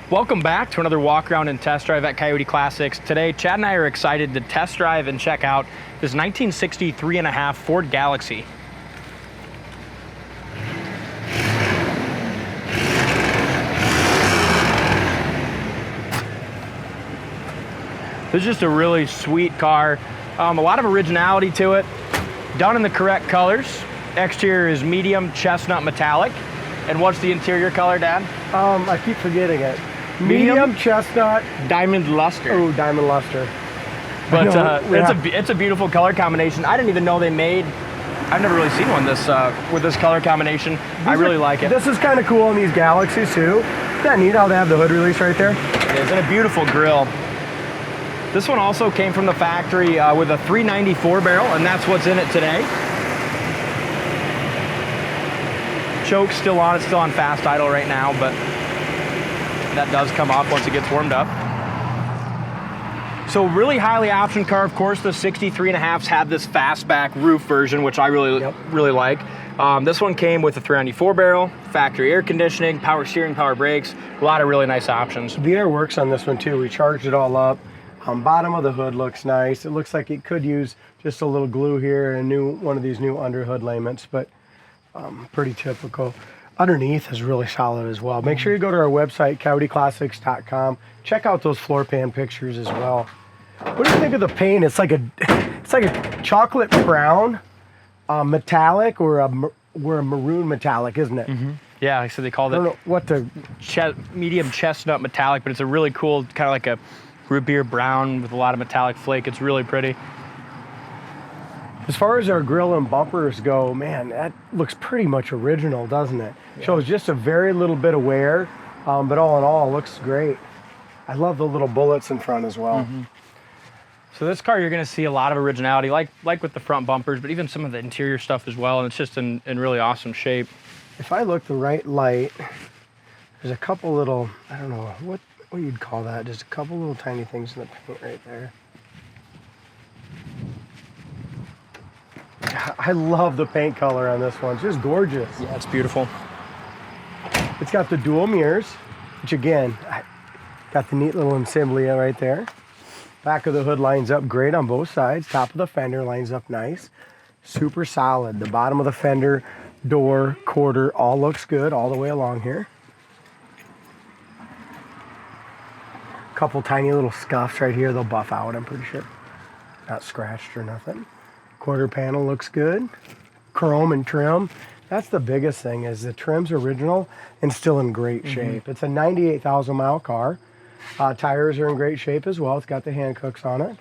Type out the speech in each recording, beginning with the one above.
Welcome back to another walk around and test drive at Coyote Classics. Today, Chad and I are excited to test drive and check out this 1960 3.5 Ford Galaxie. This is just a really sweet car. A lot of originality to it, done in the correct colors. Exterior is medium chestnut metallic. And what's the interior color, Dad? I keep forgetting it. Medium chestnut diamond luster. Oh, diamond luster. But it's a beautiful color combination. I didn't even know they made. I've never really seen one with this color combination. I really like it. This is kind of cool in these Galaxies too. Isn't that neat how they have the hood release right there? It is, and a beautiful grille. This one also came from the factory with a 394 barrel, and that's what's in it today. Choke's still on. It's still on fast idle right now, but that does come off once it gets warmed up. So really highly optioned car. Of course, the 63.5s have this fastback roof version, which I really like. This one came with a 394 barrel, factory air conditioning, power steering, power brakes, a lot of really nice options. The air works on this one too. We charged it all up. Bottom of the hood looks nice. It looks like it could use just a little glue here and one of these new under hood laments, but pretty typical. Underneath is really solid as well. Make sure you go to our website, coyoteclassics.com. Check out those floor pan pictures as well. What do you think of the paint? It's like a chocolate brown, metallic, or a maroon metallic, isn't it? Mm-hmm. Yeah, like I said, they called it. I don't know what the medium chestnut metallic, but it's a really cool kind of like a root beer brown with a lot of metallic flake. It's really pretty. As far as our grill and bumpers go, man, that looks pretty much original, doesn't it? Yeah. Shows just a very little bit of wear, but all in all, looks great. I love the little bullets in front as well. Mm-hmm. So this car, you're going to see a lot of originality, like with the front bumpers, but even some of the interior stuff as well, and it's just in really awesome shape. If I look the right light, there's a couple little, I don't know, what you'd call that, just a couple little tiny things in the paint right there. I love the paint color on this one. It's just gorgeous. Yeah, it's beautiful. It's got the dual mirrors, which again, got the neat little insignia right there. Back of the hood lines up great on both sides. Top of the fender lines up nice. Super solid. The bottom of the fender, door, quarter, all looks good all the way along here. Couple tiny little scuffs right here. They'll buff out, I'm pretty sure. Not scratched or nothing. Quarter panel looks good. Chrome and trim. That's the biggest thing, is the trim's original and still in great shape. It's a 98,000 mile car. Tires are in great shape as well. It's got the Hancooks on it.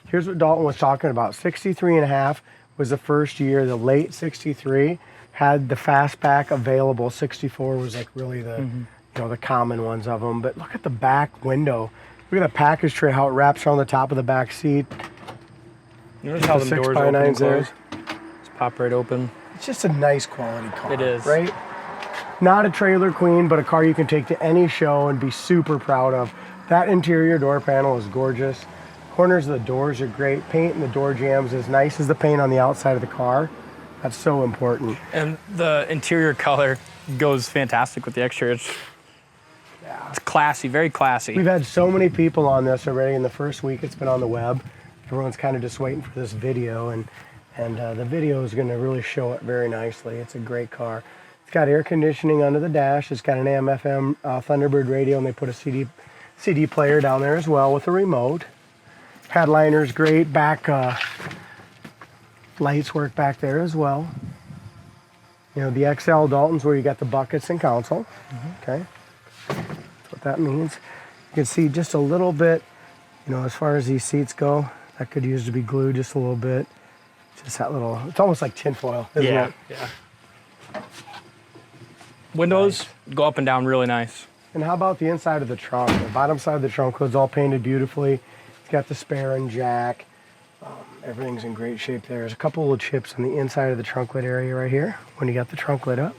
Here's what Dalton was talking about. 63.5 was the first year. The late 63 had the fastback available. 64 was like really the the common ones of them. But look at the back window. Look at the package tray, how it wraps around the top of the back seat. Notice how the doors open and close. Just pop right open. It's just a nice quality car. It is. Right? Not a trailer queen, but a car you can take to any show and be super proud of. That interior door panel is gorgeous. Corners of the doors are great. Paint in the door jambs is nice as the paint on the outside of the car. That's so important. And the interior color goes fantastic with the exterior. It's classy, very classy. We've had so many people on this already in the first week it's been on the web. Everyone's kind of just waiting for this video, and the video is going to really show it very nicely. It's a great car. It's got air conditioning under the dash. It's got an AM/FM Thunderbird radio, and they put a CD player down there as well with a remote. Headliner's great. Back lights work back there as well. You know, the XL Dalton's where you got the buckets and console. Okay, that's what that means. You can see just a little bit, as far as these seats go. That could use to be glued just a little bit. Just that little, it's almost like tinfoil, isn't it? Yeah. Windows go up and down really nice. And how about the inside of the trunk? The bottom side of the trunk was all painted beautifully. It's got the spare and jack. Everything's in great shape there. There's a couple little chips on the inside of the trunk lid area right here when you got the trunk lid up.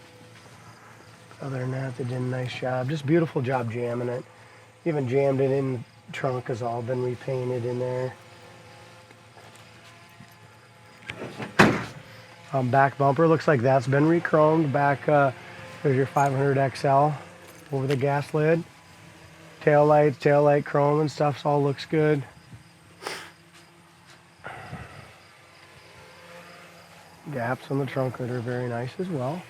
Other than that, they did a nice job. Just beautiful job jamming it. Even jammed it in. Trunk has all been repainted in there. Back bumper looks like that's been re-chromed. Back there's your 500 XL over the gas lid. tail light chrome and stuff all looks good. Gaps on the trunk that are very nice as well.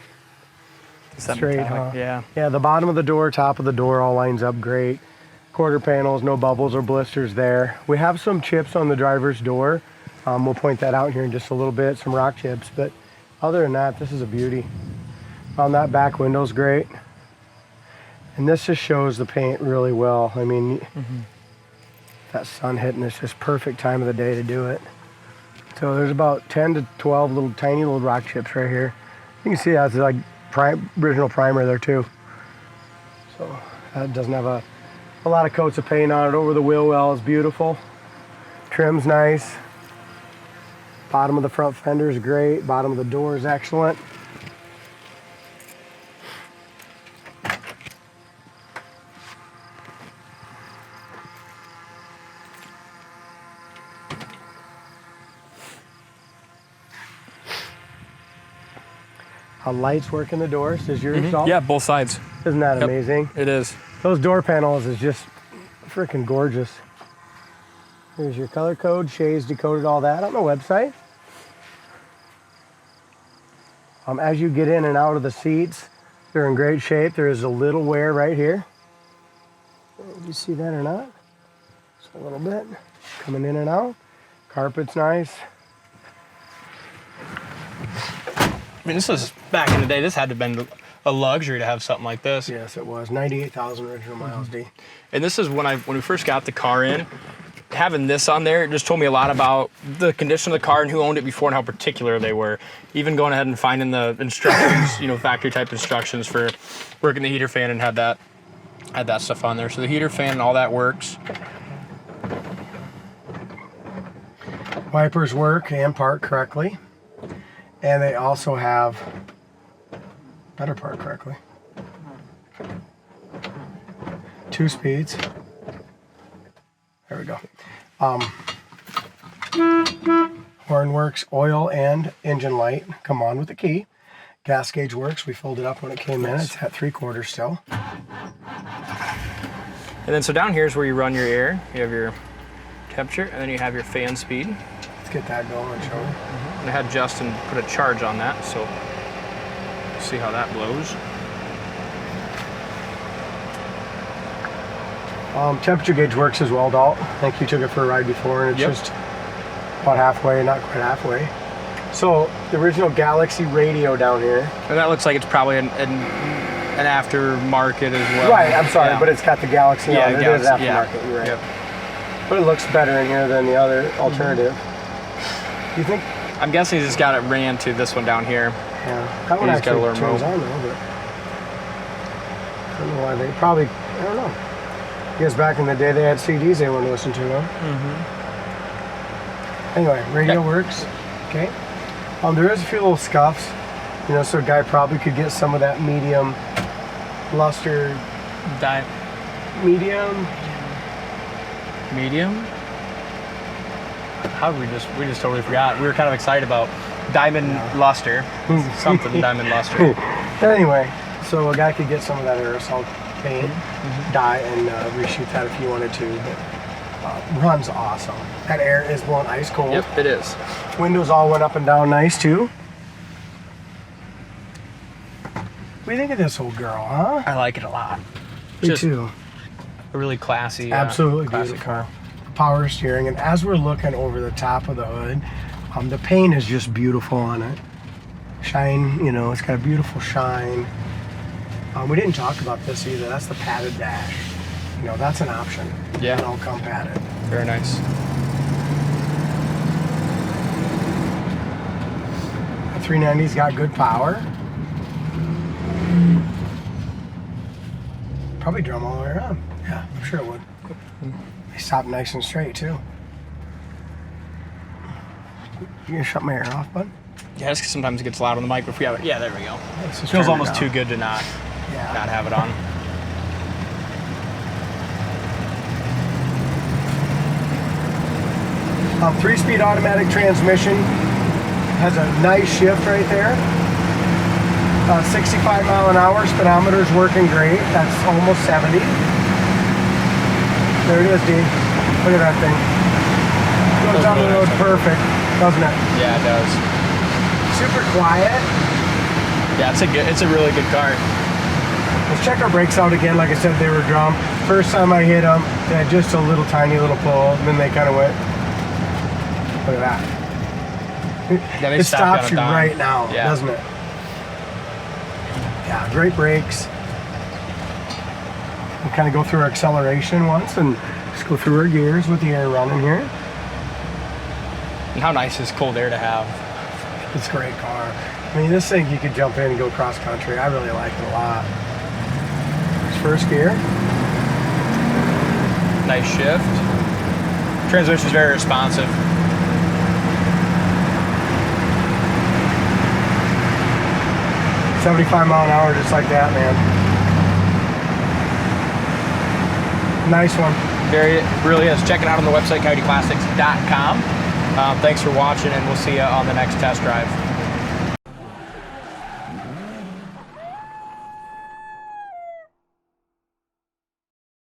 Straight, huh? Yeah. Yeah, the bottom of the door, top of the door all lines up great. Quarter panels, no bubbles or blisters there. We have some chips on the driver's door. We'll point that out here in just a little bit, some rock chips, but other than that, this is a beauty. That back window's great. And this just shows the paint really well. I mean, that sun hitting, it's just perfect time of the day to do it. So there's about 10 to 12 little tiny little rock chips right here. You can see that's like original primer there too. So that doesn't have a lot of coats of paint on it. Over the wheel well is beautiful. Trim's nice. Bottom of the front fender is great. Bottom of the door is excellent. How lights work in the doors. Is yours all? Yeah, both sides. Isn't that amazing? It is. Those door panels is just freaking gorgeous. Here's your color code, shades, decoded, all that on the website. As you get in and out of the seats, they're in great shape. There is a little wear right here. Do you see that or not? Just a little bit. Coming in and out. Carpet's nice. I mean, this was back in the day. This had to have been a luxury to have something like this. Yes, it was. 98,000 original miles, D. And this is when we first got the car in. Having this on there, it just told me a lot about the condition of the car and who owned it before and how particular they were. Even going ahead and finding the instructions, you know, factory type instructions for working the heater fan, and had that stuff on there. So the heater fan and all that works. Wipers work and park correctly. And they also have better park correctly. 2 speeds. There we go. Horn works, oil and engine light come on with the key. Gas gauge works. We filled it up when it came in. It's at 3/4 still. And then so down here is where you run your air. You have your temperature, and then you have your fan speed. Let's get that going and show you. And I had Justin put a charge on that, so see how that blows. Temperature gauge works as well, Dalt. I think you took it for a ride before, and it's just about halfway, not quite halfway. So the original Galaxie radio down here. And that looks like it's probably an aftermarket as well. Right, I'm sorry, but it's got the Galaxie on it. It is aftermarket, you're right. Yep. But it looks better in here than the other alternative. You think? I'm guessing he's just got it ran to this one down here. Yeah, that one actually turns on though, but I don't know why they probably, I don't know. I guess back in the day they had CDs they wanted to listen to, huh? Anyway, radio works. Okay. There is a few little scuffs, you know, so a guy probably could get some of that medium luster. Medium? How did we just totally forgot. We were kind of excited about Diamond Luster. Something Diamond Luster. Anyway, so a guy could get some of that aerosol paint, dye, and reshoot that if you wanted to. But runs awesome. That air is blowing ice cold. Yep, it is. Windows all went up and down nice too. What do you think of this old girl, huh? I like it a lot. Me too. A really classy, absolutely classic beautiful car. Power steering, and as we're looking over the top of the hood, the paint is just beautiful on it. Shine, you know, it's got a beautiful shine. We didn't talk about this either. That's the padded dash. You know, that's an option. Yeah. It'll come padded. Very nice. The 390's got good power. Probably drum all the way around. Yeah, I'm sure it would. They stop nice and straight too. You gonna shut my air off, bud? Yeah, just 'cause sometimes it gets loud on the mic. If we have it, yeah, there we go. It feels almost too good to not have it on. 3-speed automatic transmission. Has a nice shift right there. 65 mile an hour, speedometer's working great. That's almost 70. There it is, D. Look at that thing. Goes down the road perfect, doesn't it? Yeah, it does. Super quiet. Yeah, it's a really good car. Let's check our brakes out again. Like I said, they were drum. First time I hit them, they had just a little tiny little pull, and then they kind of went. Look at that. Yeah, they It stopped stops you on a dime. right now, Yeah. doesn't it? Yeah, great brakes. We'll kind of go through our acceleration once and just go through our gears with the air running here. And how nice is cold air to have? It's a great car. I mean, this thing you could jump in and go cross country. I really like it a lot. There's first gear. Nice shift. Transmission's very responsive. $75 mile an hour, just like that, man. Nice one. Really is. Check it out on the website, coyoteclassics.com. Thanks for watching, and we'll see you on the next test drive.